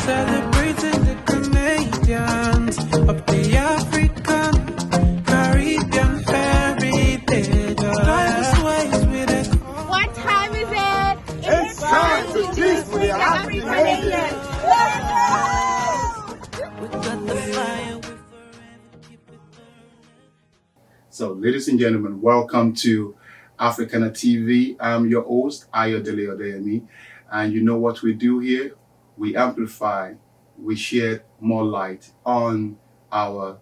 celebrating the Canadians of the African, Caribbean heritage. What time is it? It's time to teach with the African Canadians. So, ladies and gentlemen, welcome to Africana TV. I'm your host, Ayodele Odeyemi, and you know what we do here? We amplify, we shed more light on our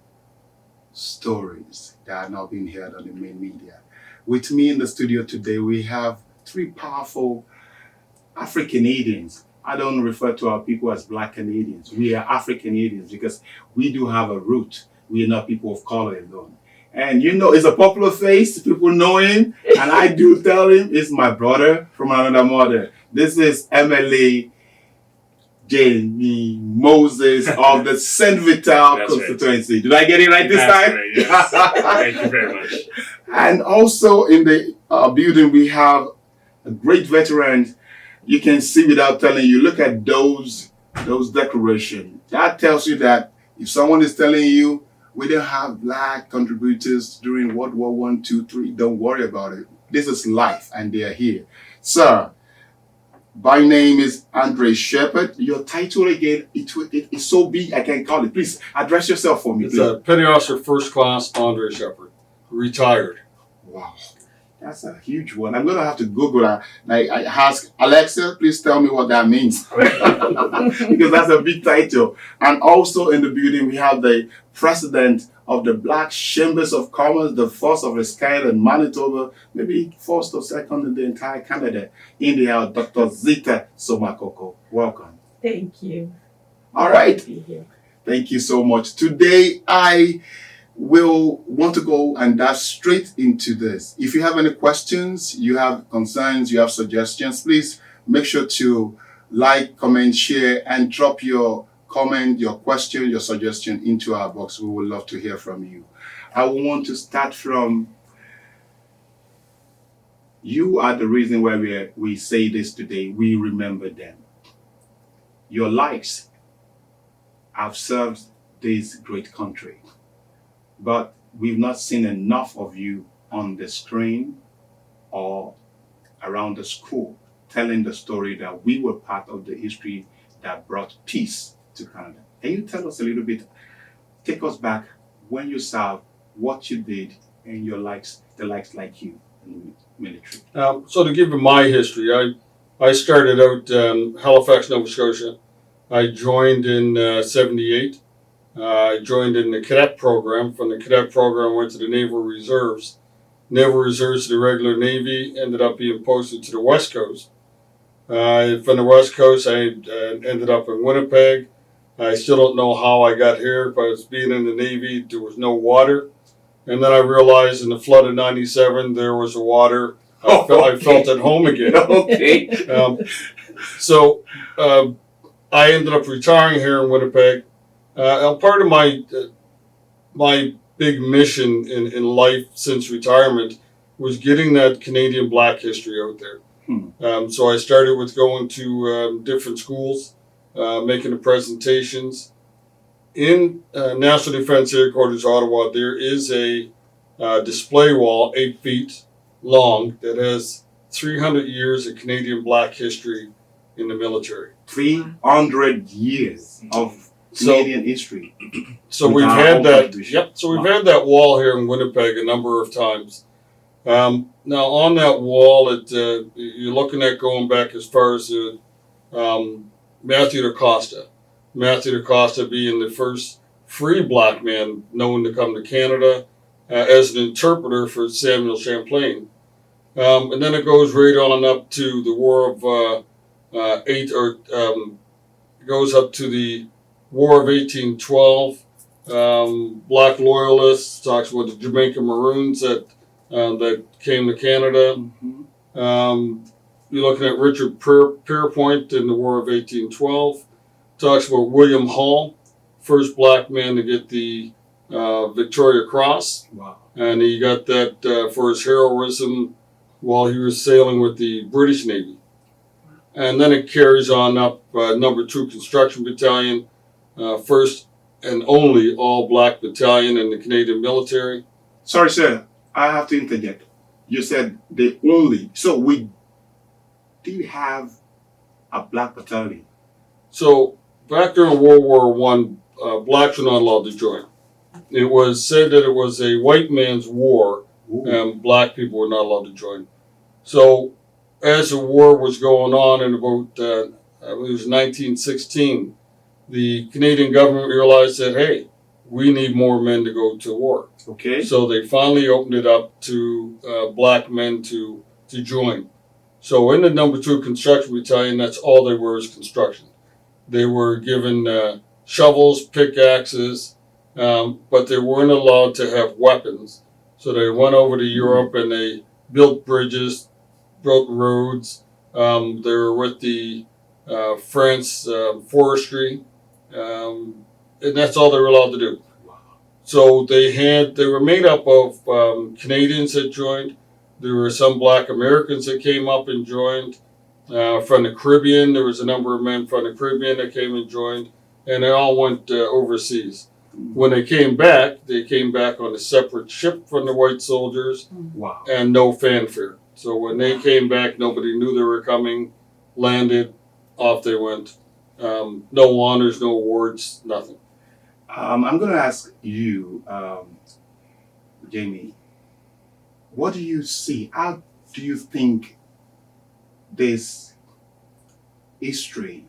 stories that are not being heard on the main media. With me in the studio today, we have three powerful Afro-Canadians. I don't refer to our people as Black Canadians. We are Afro-Canadians because we do have a root. We are not people of color alone. And you know, it's a popular face. People know him. And I do tell him it's my brother from another mother. This is MLA Jamie Moses of the St. Vital constituency. Right. Did I get it right this time? Right, yes. Thank you very much. And also in the building, we have a great veteran. You can see without telling you, look at those decorations. That tells you that if someone is telling you, we don't have Black contributors during World War I, II, III. Don't worry about it. This is life, and they are here. Sir, my name is Andre Sheppard. Your title again, it's so big, I can't call it. Please, address yourself for me, It's please. a Petty Officer First Class Andre Sheppard, retired. Wow, that's a huge one. I'm going to have to Google that. I ask Alexa, please tell me what that means. Because that's a big title. And also in the building, we have the president of the Black Chambers of Commerce, the first of its kind in Manitoba, maybe first or second in the entire Canada. In the house, Dr. Zita Somakoko. Welcome. Thank you. All right. Be here. Thank you so much. Today, I will want to go and dive straight into this. If you have any questions, you have concerns, you have suggestions, please make sure to like, comment, share, and drop your comment, your question, your suggestion into our box. We would love to hear from you. I want to start from, you are the reason why we say this today. We remember them. Your lives have served this great country. But we've not seen enough of you on the screen or around the school telling the story that we were part of the history that brought peace to Canada. Can you tell us a little bit, take us back when you served, what you did, and your likes, the likes like you in the military? So to give you my history, I started out Halifax, Nova Scotia. I joined in 78. I joined in the cadet program. From the cadet program, I went to the Naval Reserves. Naval Reserves to the regular Navy, ended up being posted to the West Coast. From the West Coast, I ended up in Winnipeg. I still don't know how I got here, but it's being in the Navy, there was no water. And then I realized in the flood of 97, there was a water. I felt at home again. Okay. So I ended up retiring here in Winnipeg. Part of my big mission in life since retirement was getting that Canadian Black history out there. So I started with going to different schools, making the presentations. In National Defense Headquarters, Ottawa, there is a display wall 8 feet long that has 300 years of Canadian Black history in the military. 300 years of Canadian history. So we've had that. Yep. So we've had that wall here in Winnipeg a number of times. Now on that wall, you're looking at going back as far as Matthew DaCosta. Matthew DaCosta being the first free Black man known to come to Canada as an interpreter for Samuel Champlain. And then it goes right on up to the War of goes up to the War of 1812, Black Loyalists, talks about the Jamaican Maroons that came to Canada. You're looking at Richard Pierpoint in the War of 1812. Talks about William Hull, first Black man to get the Victoria Cross. Wow. And he got that for his heroism while he was sailing with the British Navy. And then it carries on up number 2 Construction Battalion, first and only all-black battalion in the Canadian military. Sorry, sir. I have to interject. You said the only. So we did have a black battalion. So back during World War One, blacks were not allowed to join. It was said that it was a white man's war, and black people were not allowed to join. So as the war was going on in about, I believe it was 1916, the Canadian government realized that, hey, we need more men to go to war. Okay. So they finally opened it up to black men to join. So in the number 2 Construction Battalion, that's all they were is construction. They were given shovels, pickaxes, but they weren't allowed to have weapons. So they went over to Europe and they built bridges, built roads. They were with the France forestry, and that's all they were allowed to do. So they were made up of Canadians that joined. There were some black Americans that came up and joined. From the Caribbean, there was a number of men from the Caribbean that came and joined, and they all went overseas. When they came back on a separate ship from the white soldiers, Wow. and no fanfare. So when they came back, nobody knew they were coming, landed, off they went. No honors, no awards, nothing. I'm going to ask you, Jamie, what do you see? How do you think this history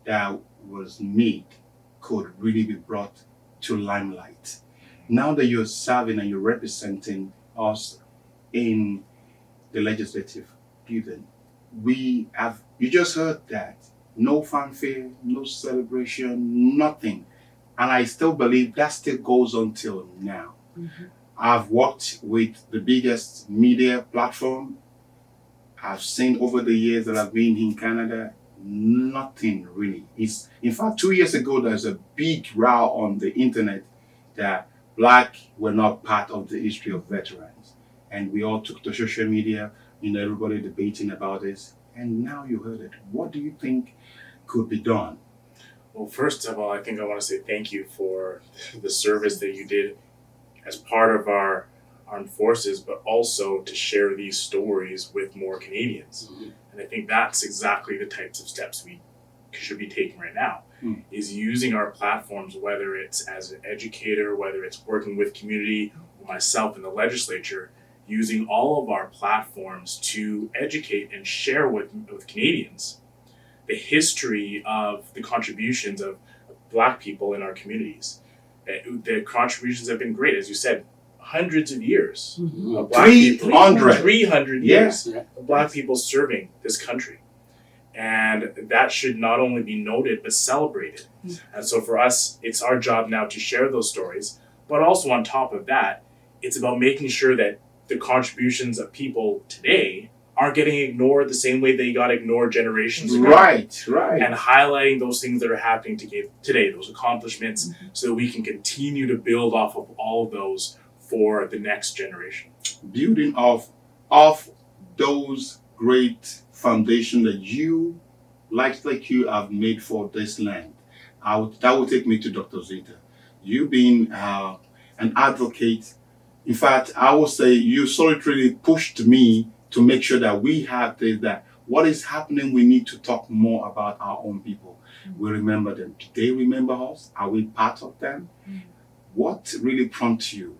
that was made could really be brought to limelight? Now that you're serving and you're representing us in the legislative building, you just heard that. No fanfare, no celebration, nothing. And I still believe that still goes on till now. Mm-hmm. I've worked with the biggest media platform. I've seen over the years that I've been in Canada, nothing really. In fact, 2 years ago, there's a big row on the internet that black were not part of the history of veterans. And we all took to social media, everybody debating about this. And now you heard it. What do you think could be done? Well, first of all, I think I want to say thank you for the service that you did as part of our armed forces, but also to share these stories with more Canadians. Mm-hmm. And I think that's exactly the types of steps we should be taking right now, is using our platforms, whether it's as an educator, whether it's working with community, or myself in the legislature, using all of our platforms to educate and share with Canadians the history of the contributions of Black people in our communities. The contributions have been great, as you said, hundreds of years. Mm-hmm. Of Black 300. 300 years of Black people serving this country. And that should not only be noted, but celebrated. Mm-hmm. And so for us, it's our job now to share those stories. But also on top of that, it's about making sure that the contributions of people today aren't getting ignored the same way they got ignored generations ago. Right. And highlighting those things that are happening today, those accomplishments, so that we can continue to build off of all of those for the next generation. Building off those great foundations that you, like you, have made for this land. That would take me to Dr. Zita. You being an advocate, in fact, I would say you solitarily pushed me to make sure that we have this, that what is happening, we need to talk more about our own people. Mm-hmm. We remember them. Do they remember us? Are we part of them? Mm-hmm. What really prompts you?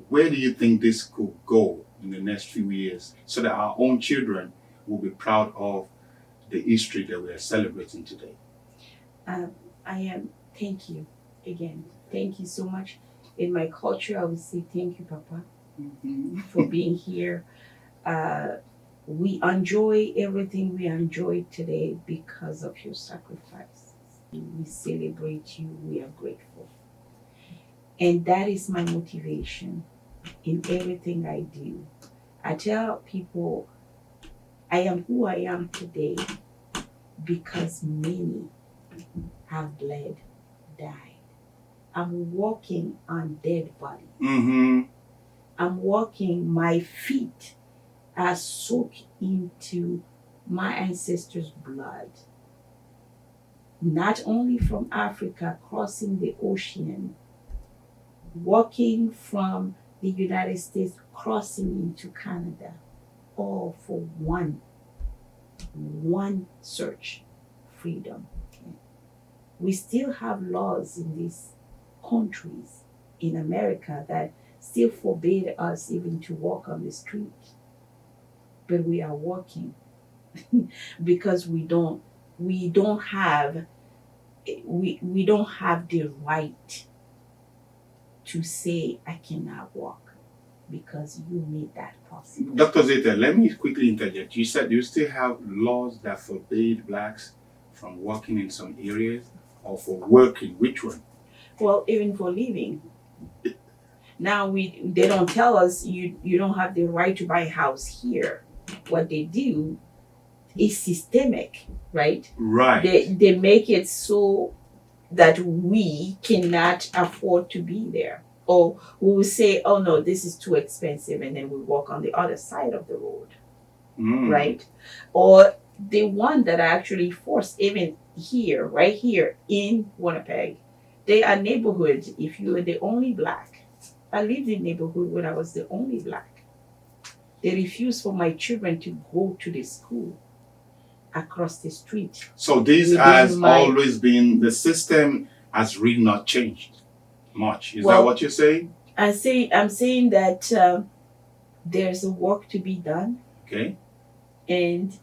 Where do you think this could go in the next few years so that our own children will be proud of the history that we are celebrating today? Thank you again. Thank you so much. In my culture, I would say thank you, Papa, for being here. We enjoy everything we enjoy today because of your sacrifice. We celebrate you. We are grateful. And that is my motivation in everything I do. I tell people I am who I am today because many have bled, died. I'm walking on dead bodies. Mm-hmm. I'm walking, my feet are soaked into my ancestors' blood, not only from Africa, crossing the ocean, walking from the United States, crossing into Canada, all for one search, freedom. We still have laws in these countries in America that still forbade us even to walk on the street. But we are walking because we don't have the right to say I cannot walk because you made that possible. Dr. Zita, let me quickly interject. You said you still have laws that forbade blacks from working in some areas or for working. Which one? Well, even for living. Now they don't tell us you don't have the right to buy a house here. What they do is systemic, right? Right. They make it so that we cannot afford to be there. Or we will say, oh no, this is too expensive, and then we walk on the other side of the road, right? Or the one that are actually forced, even here, right here in Winnipeg, they are neighborhoods. If you are the only black, I lived in a neighborhood when I was the only black. They refused for my children to go to the school across the street. So this has always been, the system has really not changed much. Is that what you're saying? I'm saying that there's a work to be done. Okay. And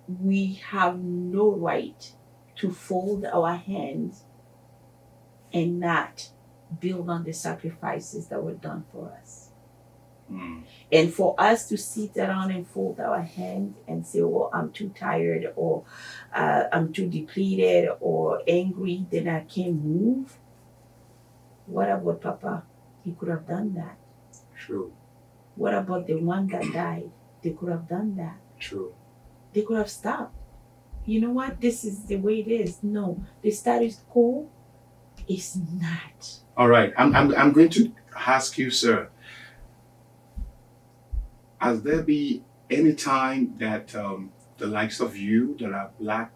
we have no right to fold our hands and not build on the sacrifices that were done for us. And for us to sit down and fold our hands and say, well, I'm too tired, or I'm too depleted or angry, then I can't move. What about Papa? He could have done that. True. What about the one that died? They could have done that. True. They could have stopped. You know what? This is the way it is. No, the status quo is not. All right. I'm going to ask you, sir. Has there been any time that the likes of you, that are black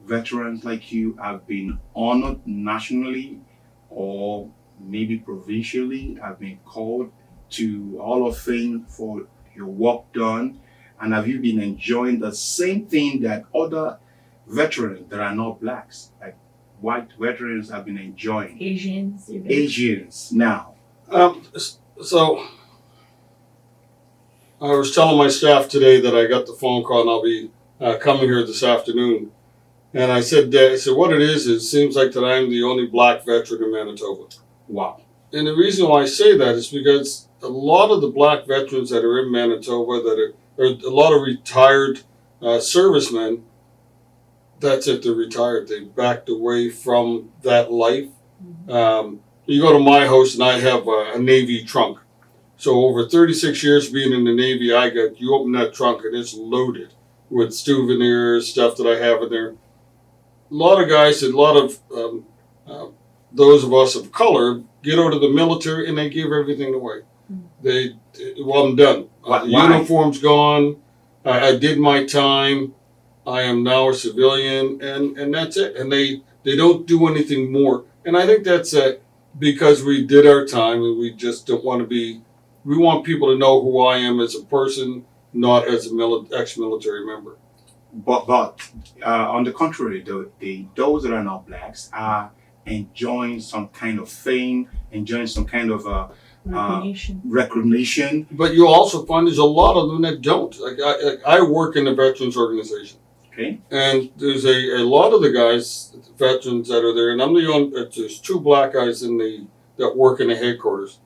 veterans like you, have been honored nationally or maybe provincially, have been called to Hall of Fame for your work done? And have you been enjoying the same thing that other veterans that are not blacks, like white veterans, have been enjoying? Asians, even. Asians now. So I was telling my staff today that I got the phone call and I'll be coming here this afternoon. And I said, what it is, it seems like that I'm the only black veteran in Manitoba. Wow. And the reason why I say that is because a lot of the black veterans that are in Manitoba, that are a lot of retired servicemen, that's it, they're retired. They backed away from that life. You go to my house and I have a Navy trunk. So over 36 years being in the Navy, you open that trunk and it's loaded with souvenirs, stuff that I have in there. A lot of guys, a lot of those of us of color get out of the military and they give everything away. I'm done. Uniform's gone. I did my time. I am now a civilian, and that's it. And they don't do anything more. And I think that's because we did our time and we just don't want to be. We want people to know who I am as a person, not as an ex-military member. But on the contrary, those that are not blacks are enjoying some kind of fame, enjoying some kind of recognition. But you also find there's a lot of them that don't. Like I work in the veterans organization. Okay. And there's a lot of the guys, veterans that are there, and I'm the only. There's two black guys that work in the headquarters,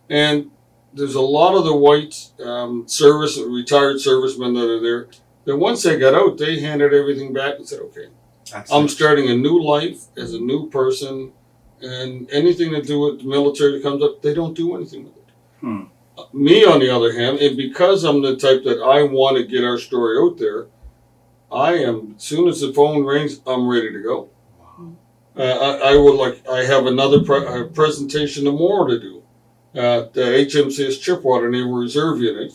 and there's a lot of the white retired servicemen that are there. That once they got out, they handed everything back and said, "Okay, I'm starting a new life as a new person, and anything to do with the military that comes up, they don't do anything with it." Me, on the other hand, and because I'm the type that I want to get our story out there, I am. As soon as the phone rings, I'm ready to go. I have another presentation tomorrow to do. The HMCS Chipwater Naval Reserve Unit.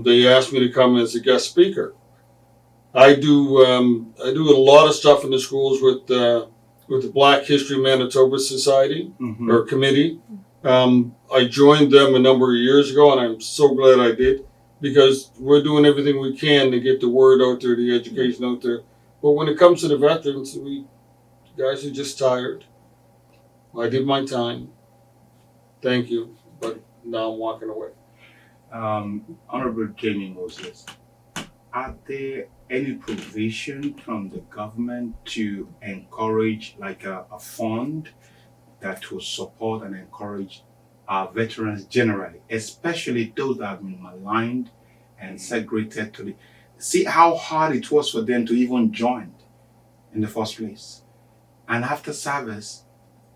They asked me to come as a guest speaker. I do a lot of stuff in the schools with the Black History Manitoba Society Mhm. or committee. I joined them a number of years ago, and I'm so glad I did, because we're doing everything we can to get the word out there, the education out there. But when it comes to the veterans, we guys are just tired. I did my time. Thank you, but now I'm walking away. Honorable Jamie Moses, are there any provision from the government to encourage like a fund that will support and encourage our veterans generally, especially those that have been maligned and segregated to the see how hard it was for them to even join in the first place. And after service,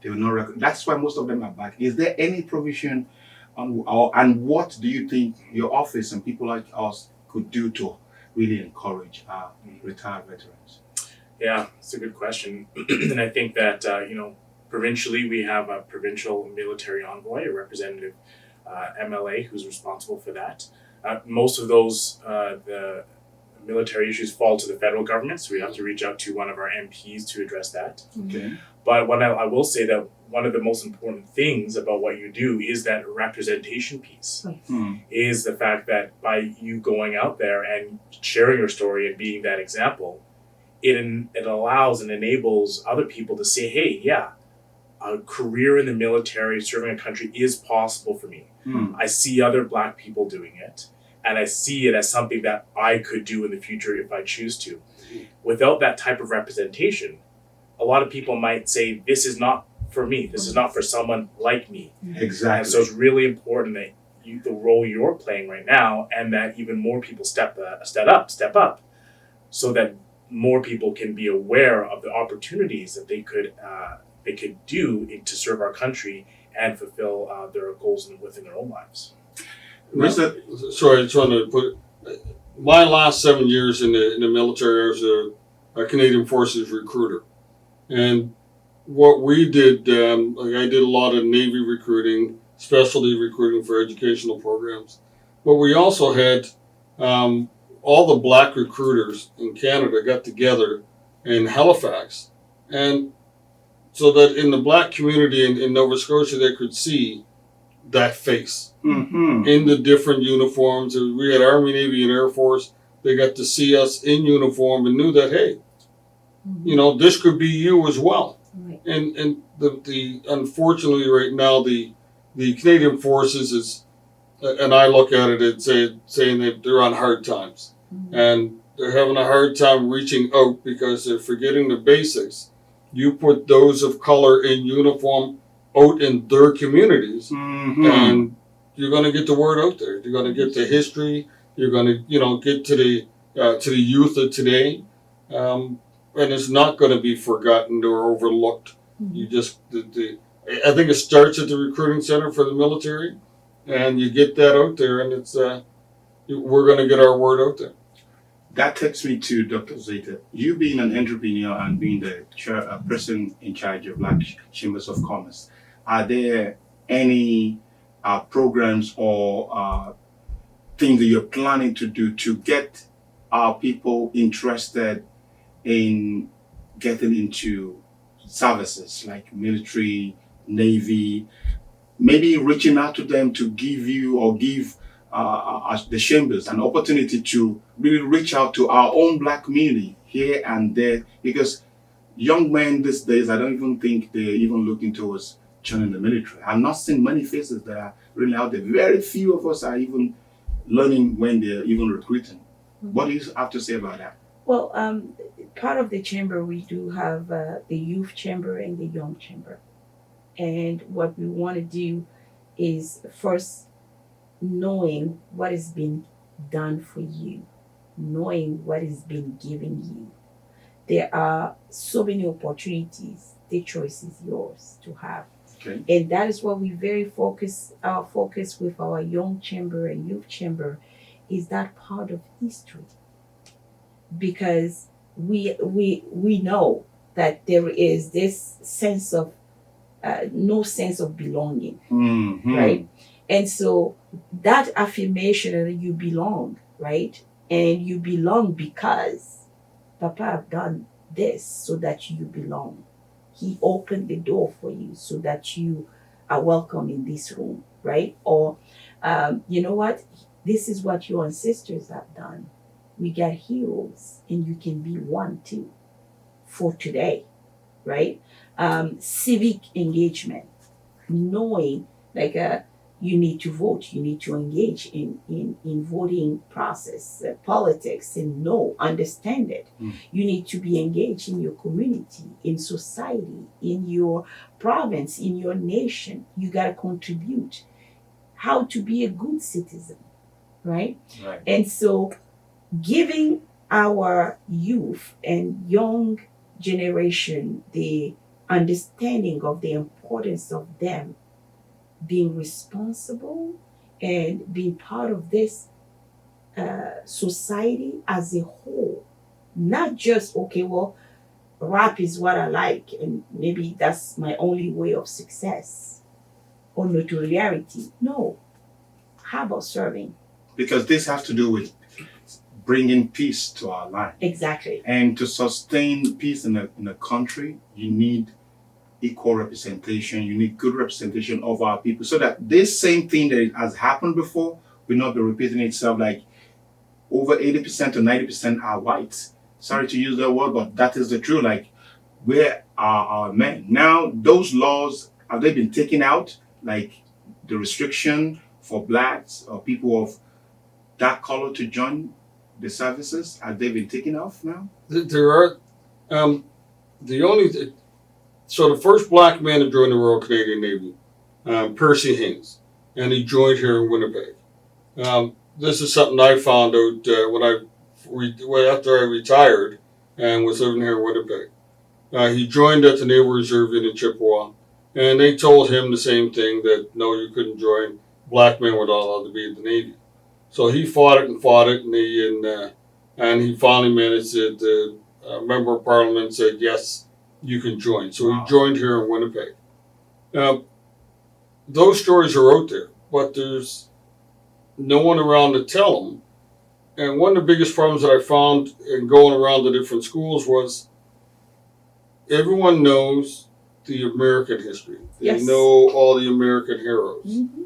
they will not that's why most of them are back. Is there any provision on and what do you think your office and people like us could do to really encourage our retired veterans? Yeah, it's a good question. And I think that, provincially, we have a provincial military envoy, a representative MLA, who's responsible for that. Most of those, the military issues fall to the federal government, so we have to reach out to one of our MPs to address that. Okay. But what I will say that one of the most important things about what you do is that representation piece. Is the fact that by you going out there and sharing your story and being that example, it allows and enables other people to say, hey, yeah, a career in the military, serving a country is possible for me. I see other Black people doing it, and I see it as something that I could do in the future if I choose to. Without that type of representation, a lot of people might say, this is not for me. This is not for someone like me. Exactly. And so it's really important that the role you're playing right now, and that even more people step up, so that more people can be aware of the opportunities that they could do to serve our country and fulfill their goals within their own lives. Sorry, I just wanted to put my last 7 years in the military. I was a Canadian Forces recruiter, and what we did, I did a lot of Navy recruiting, specialty recruiting for educational programs, but we also had all the Black recruiters in Canada got together in Halifax, and so that in the Black community in Nova Scotia, they could see that face in the different uniforms. We had Army, Navy, and Air Force. They got to see us in uniform and knew that, hey, this could be you as well. Right. And the unfortunately right now the Canadian Forces is, and I look at it and saying that they're on hard times, and they're having a hard time reaching out because they're forgetting the basics. You put those of color in uniform out in their communities, and you're going to get the word out there. You're going to get the history. You're going to, get to the youth of today, and it's not going to be forgotten or overlooked. You just, I think it starts at the recruiting center for the military, and you get that out there, and it's we're going to get our word out there. That takes me to Dr. Zita. You being an entrepreneur and being the person in charge of Black Chambers of Commerce, are there any programs or things that you're planning to do to get our people interested in getting into services like military, Navy, maybe reaching out to them to give you or give the chambers an opportunity to really reach out to our own Black community here and there, because young men these days, I don't even think they're even looking towards joining the military. I'm not seeing many faces that are really out there. Very few of us are even learning when they're even recruiting. What do you have to say about that? Well, part of the chamber, we do have the youth chamber and the young chamber. And what we want to do is first knowing what has been done for you, knowing what has been given you. There are so many opportunities. The choice is yours to have. Okay. And that is what we our focus with our young chamber and youth chamber is that part of history. Because we know that there is this sense of no sense of belonging, right? And so that affirmation that you belong, right? And you belong because Papa have done this so that you belong. He opened the door for you so that you are welcome in this room, right? Or, you know what? This is what your ancestors have done. We got heroes, and you can be one too for today, right? Civic engagement, knowing like you need to vote, you need to engage in voting process, politics, and understand it. You need to be engaged in your community, in society, in your province, in your nation. You got to contribute. How to be a good citizen, right? Right. And so giving our youth and young generation the understanding of the importance of them being responsible and being part of this society as a whole. Not just, okay, well, rap is what I like, and maybe that's my only way of success or notoriety. No. How about serving? Because this has to do with bringing peace to our life. Exactly. And to sustain peace in a country, you need equal representation. You need good representation of our people, so that this same thing that has happened before will not be repeating itself. Like over 80% to 90% are whites. Sorry to use that word, but that is the truth. Like, where are our men? Now, those laws, have they been taken out? Like the restriction for blacks or people of that color to join the services, have they been taken off now? There are, so the first black man to join the Royal Canadian Navy, Percy Haynes, and he joined here in Winnipeg. This is something I found out after I retired and was living here in Winnipeg. He joined at the Naval Reserve in Chippewa, and they told him the same thing, that no, you couldn't join. Black men were not allowed to be in the Navy. So he fought it, and he finally managed it. The member of Parliament said, yes, you can join. So he joined here in Winnipeg. Those stories are out there, but there's no one around to tell them. And one of the biggest problems that I found in going around the different schools was everyone knows the American history. They Yes. know all the American heroes. Mm-hmm.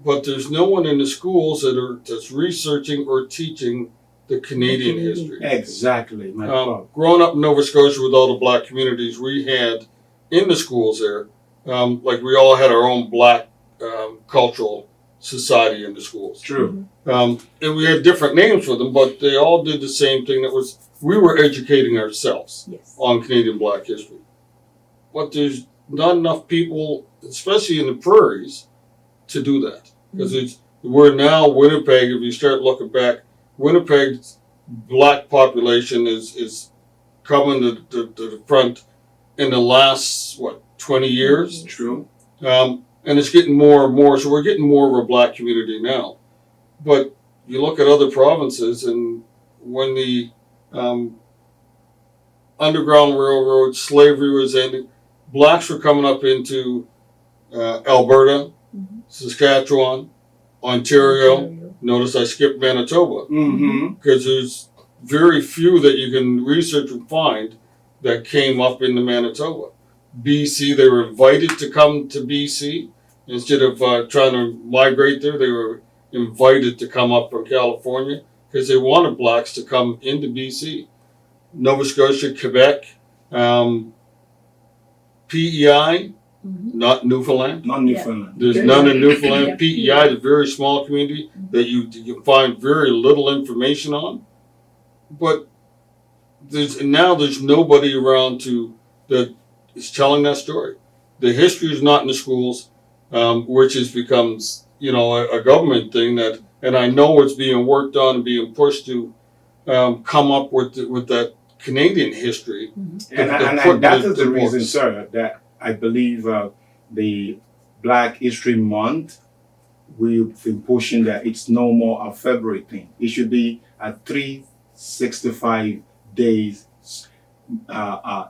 But there's no one in the schools that's researching or teaching the Canadian history. Exactly. My problem. Growing up in Nova Scotia with all the black communities we had in the schools there, like we all had our own black cultural society in the schools. True. And we had different names for them, but they all did the same thing. We were educating ourselves Yes. on Canadian black history. But there's not enough people, especially in the prairies, to do that. Because we're now Winnipeg, if you start looking back, Winnipeg's black population is coming to the front in the last, 20 years? True. And it's getting more and more, so we're getting more of a black community now. But you look at other provinces, and when the Underground Railroad, slavery was ending, blacks were coming up into Alberta, Saskatchewan, Ontario. Notice I skipped Manitoba, because there's very few that you can research and find that came up into Manitoba. BC, they were invited to come to BC. Instead of trying to migrate there, they were invited to come up from California because they wanted blacks to come into BC. Nova Scotia, Quebec, PEI, not Newfoundland. Not Newfoundland. There's none in Newfoundland. PEI is a very small community that you can find very little information on. But there's nobody around that is telling that story. The history is not in the schools, which becomes a government thing and I know it's being worked on and being pushed to come up with that Canadian history. And that is the reason, sir, that I believe the Black History Month, we've been pushing that it's no more a February thing. It should be a 365 days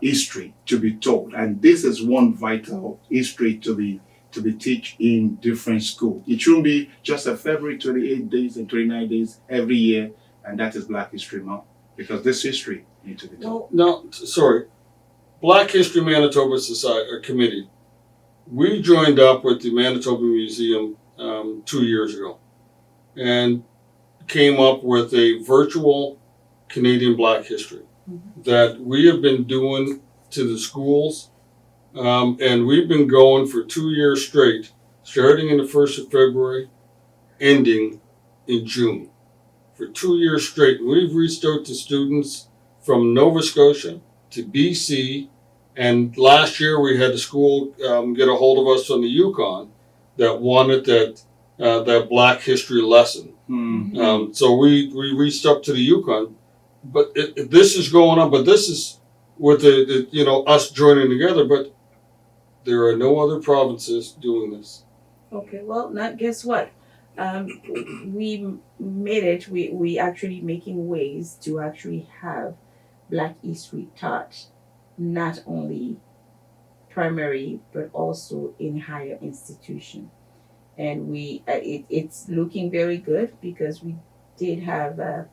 history to be told. And this is one vital history to be taught in different schools. It shouldn't be just a February 28 days and 29 days every year, and that is Black History Month. Because this history needs to be told. Well, No, sorry. Black History Manitoba Society or Committee. We joined up with the Manitoba Museum 2 years ago, and came up with a virtual Canadian Black History that we have been doing to the schools, and we've been going for 2 years straight, starting in the 1st of February, ending in June. For 2 years straight, and we've reached out to students from Nova Scotia to BC, and last year we had the school get a hold of us on the Yukon that wanted that Black History lesson. So we reached up to the Yukon, but this is going on. But this is with the us joining together. But there are no other provinces doing this. okay, well, now guess what? We made it. We actually making ways to actually have Black history taught, not only primary but also in higher institution. And it's looking very good because we did have a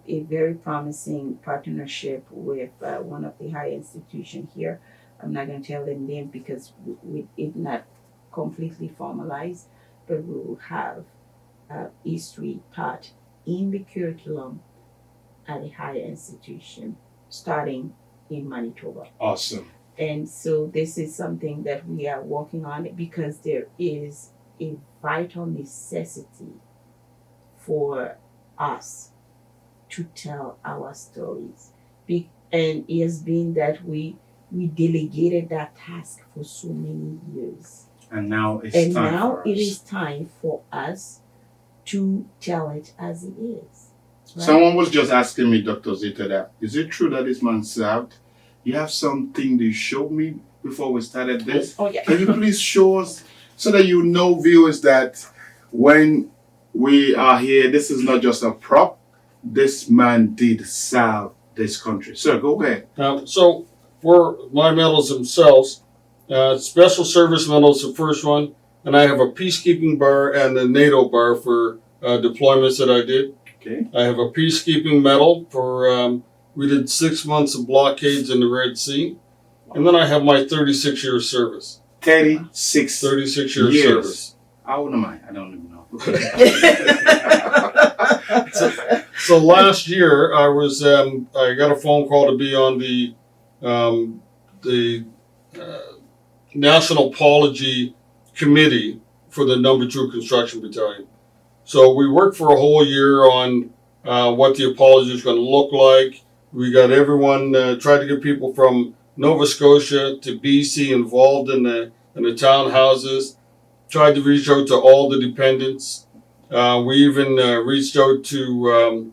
very promising partnership with one of the higher institution here. I'm not going to tell the name because it's not completely formalized, but we will have history taught in the curriculum at a higher institution starting in Manitoba. Awesome. And so this is something that we are working on because there is a vital necessity for us to tell our stories. And it has been that we delegated that task for so many years. And now it's And time now for us. it is time for us to tell it as it is. Right? Someone was just asking me, Dr. Zita, that is it true that this man served? You have something to show me before we started this? Oh, yeah. Can you please show us so that you know, viewers, that when we are here, this is not just a prop. This man did serve this country. Sir, go ahead. So for my medals themselves, Special Service Medal is the first one, and I have a Peacekeeping Bar and a NATO Bar for deployments that I did. Okay. I have a Peacekeeping Medal for we did 6 months of blockades in the Red Sea, and then I have my 36-year service. 36 36-year years. service. How old am I? I don't even know. So last year I was I got a phone call to be on the National Apology Committee for the Number 2 Construction Battalion. So we worked for a whole year on what the apology is going to look like. We got everyone, tried to get people from Nova Scotia to BC involved in the townhouses. Tried to reach out to all the dependents. We even reached out to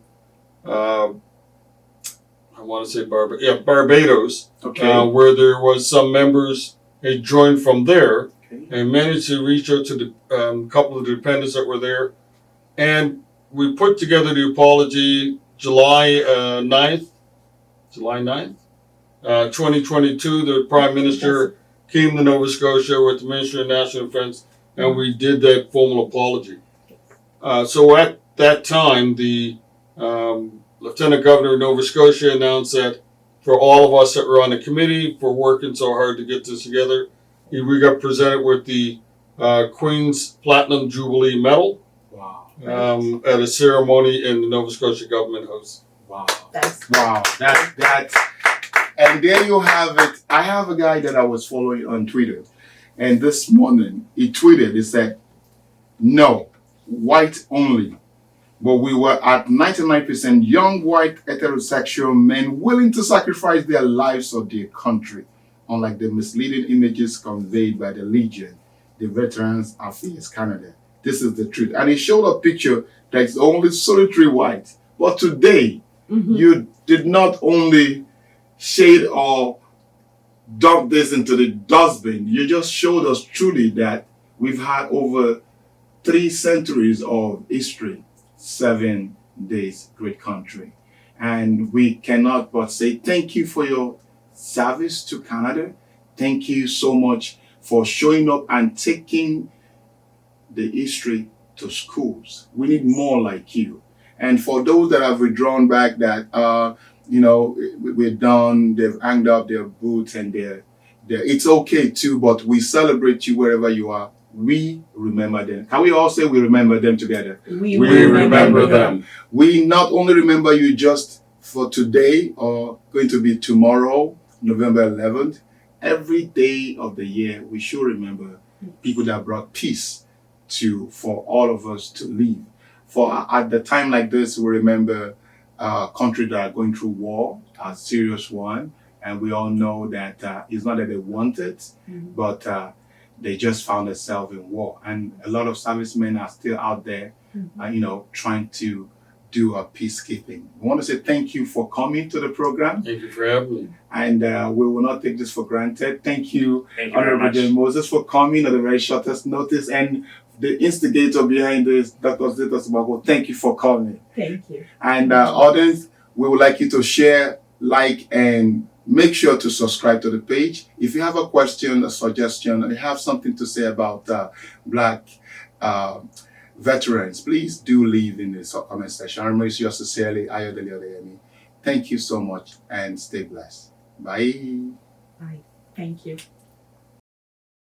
I want to say Barbados, Okay. where there was some members had joined from there, Okay. and managed to reach out to the couple of the dependents that were there, and we put together the apology July 9th, 2022. The Prime Minister came to Nova Scotia with the Minister of National Defense, and we did that formal apology. So at that time, the Lieutenant Governor of Nova Scotia announced that for all of us that were on the committee for working so hard to get this together, we got presented with the Queen's Platinum Jubilee Medal Wow. at a ceremony in the Nova Scotia Government House. Wow. That's Wow. That's and there you have it. I have a guy that I was following on Twitter, and this morning he tweeted, he said, "No, white only." But we were at 99% young white heterosexual men willing to sacrifice their lives for their country, unlike the misleading images conveyed by the Legion, the Veterans Affairs Canada. This is the truth. And he showed a picture that's only solitary white. But today, you did not only shade or dump this into the dustbin, you just showed us truly that we've had over 3 centuries of history, 7 days, great country. And we cannot but say thank you for your service to Canada. Thank you so much for showing up and taking the history to schools. We need more like you. And for those that have withdrawn back, that we're done, they've hanged up their boots and it's okay too, but we celebrate you wherever you are. We remember them. Can we all say we remember them together? We remember them. We not only remember you just for today or going to be tomorrow, November 11th. Every day of the year, we should remember people that brought peace for all of us to live. For at the time like this, we remember countries that are going through war, a serious one. And we all know that it's not that they want it, but they just found themselves in war. And a lot of servicemen are still out there, trying to do a peacekeeping. We want to say thank you for coming to the program. Thank you for having me. And we will not take this for granted. Thank you, very much. Jamie Moses, for coming at the very shortest notice. And the instigator behind this, Dr. Zita Somakoko, thank you for coming. Thank you. And audience, we would like you to share, like, and make sure to subscribe to the page. If you have a question, a suggestion, or you have something to say about Black veterans, please do leave in the comment section. I remember yours sincerely, Ayodele Odeyemi. Thank you so much and stay blessed. Bye. Bye. Thank you.